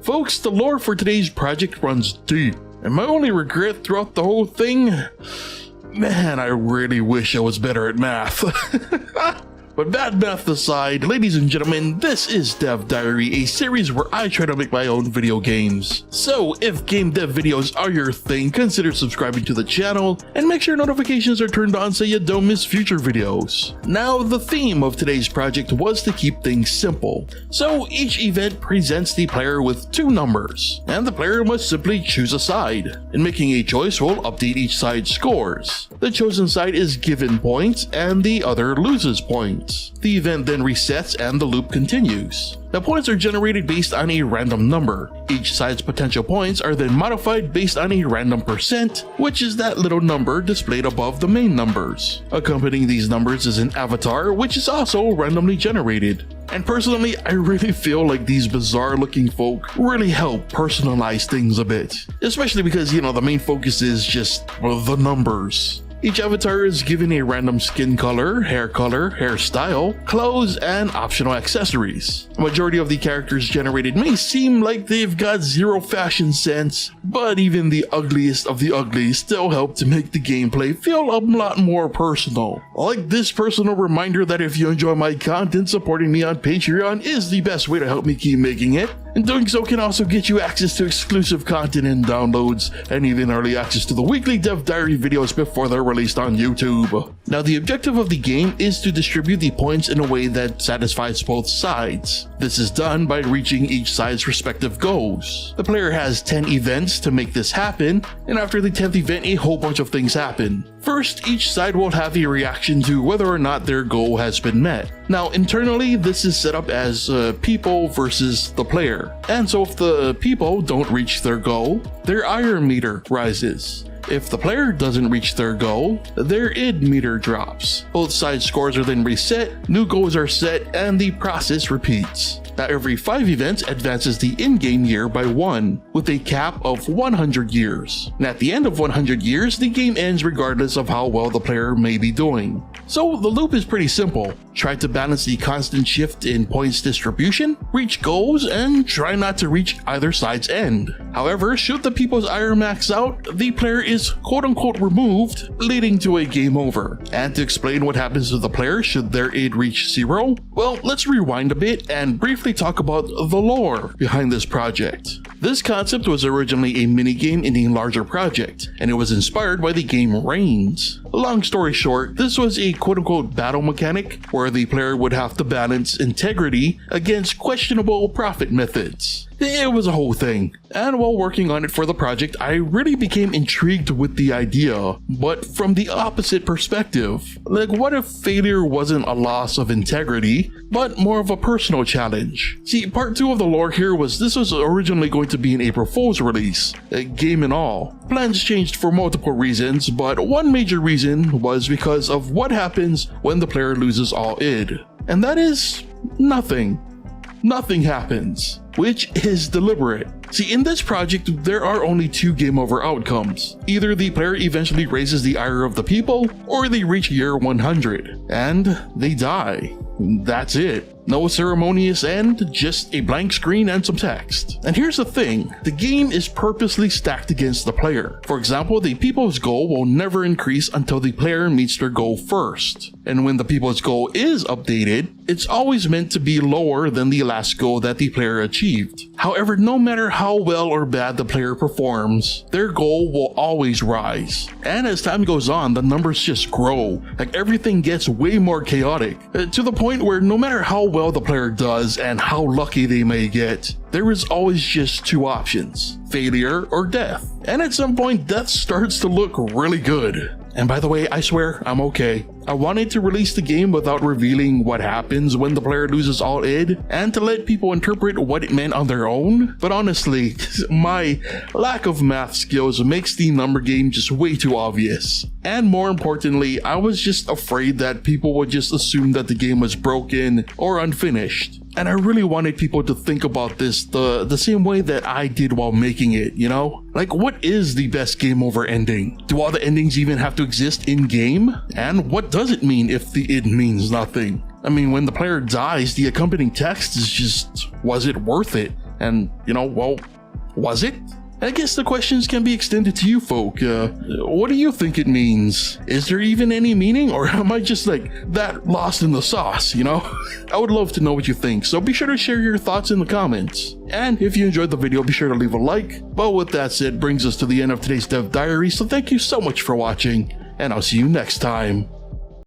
Folks, the lore for today's project runs deep, and my only regret throughout the whole thing? Man, I really wish I was better at math. But bad math aside, ladies and gentlemen, this is Dev Diary, a series where I try to make my own video games. So if game dev videos are your thing, consider subscribing to the channel and make sure notifications are turned on so you don't miss future videos. Now, the theme of today's project was to keep things simple. So each event presents the player with two numbers, and the player must simply choose a side. In making a choice, we'll update each side's scores. The chosen side is given points and the other loses points. The event then resets and the loop continues. The points are generated based on a random number. Each side's potential points are then modified based on a random percent, which is that little number displayed above the main numbers. Accompanying these numbers is an avatar, which is also randomly generated. And personally, I really feel like these bizarre looking folk really help personalize things a bit. Especially because, the main focus is just, well, the numbers. Each avatar is given a random skin color, hairstyle, clothes, and optional accessories. A majority of the characters generated may seem like they've got zero fashion sense, but even the ugliest of the ugly still help to make the gameplay feel a lot more personal. Like this personal reminder that if you enjoy my content, supporting me on Patreon is the best way to help me keep making it. And doing so can also get you access to exclusive content and downloads, and even early access to the weekly Dev Diary videos before they're released on YouTube. Now, the objective of the game is to distribute the points in a way that satisfies both sides. This is done by reaching each side's respective goals. The player has 10 events to make this happen, and after the 10th event, a whole bunch of things happen. First, each side will have a reaction to whether or not their goal has been met. Now, internally, this is set up as people versus the player. And so if the people don't reach their goal, their ire meter rises. If the player doesn't reach their goal, their id meter drops. Both sides' scores are then reset, new goals are set, and the process repeats. Now, every 5 events advances the in-game year by 1, with a cap of 100 years. And at the end of 100 years, the game ends regardless of how well the player may be doing. So the loop is pretty simple. Try to balance the constant shift in points distribution, reach goals, and try not to reach either side's end. However, should the people's ire max out, the player is quote-unquote removed, leading to a game over. And to explain what happens to the player should their id reach 0, well, let's rewind a bit and briefly talk about the lore behind this project. This concept was originally a minigame in a larger project, and it was inspired by the game Reigns. Long story short, this was a quote-unquote battle mechanic where the player would have to balance integrity against questionable profit methods. It was a whole thing, and while working on it for the project, I really became intrigued with the idea, but from the opposite perspective. Like, what if failure wasn't a loss of integrity, but more of a personal challenge? See, part 2 of the lore here was this was originally going to be an April Fool's release, a game and all. Plans changed for multiple reasons, but one major reason was because of what happens when the player loses all id. And that is nothing. Nothing happens, which is deliberate. See, in this project, there are only 2 game over outcomes. Either the player eventually raises the ire of the people, or they reach year 100, and they die. That's it. No ceremonious end, just a blank screen and some text. And here's the thing, the game is purposely stacked against the player. For example, the people's goal will never increase until the player meets their goal first. And when the people's goal is updated, it's always meant to be lower than the last goal that the player achieved. However, no matter how well or bad the player performs, their goal will always rise. And as time goes on, the numbers just grow. Like, everything gets way more chaotic, to the point where no matter how well the player does and how lucky they may get, there is always just 2 options, failure or death. And at some point, death starts to look really good. And by the way, I swear, I'm okay. I wanted to release the game without revealing what happens when the player loses all id, and to let people interpret what it meant on their own. But honestly, my lack of math skills makes the number game just way too obvious. And more importantly, I was just afraid that people would just assume that the game was broken or unfinished. And I really wanted people to think about this the same way that I did while making it, you know? Like, what is the best game over ending? Do all the endings even have to exist in-game? And what does it mean if the id means nothing? I mean, when the player dies, the accompanying text is just, was it worth it? And, you know, well, was it? I guess the questions can be extended to you folk. What do you think it means? Is there even any meaning, or am I just like that lost in the sauce, you know? I would love to know what you think, so be sure to share your thoughts in the comments. And if you enjoyed the video, be sure to leave a like. But with that said, brings us to the end of today's Dev Diary, so thank you so much for watching, and I'll see you next time.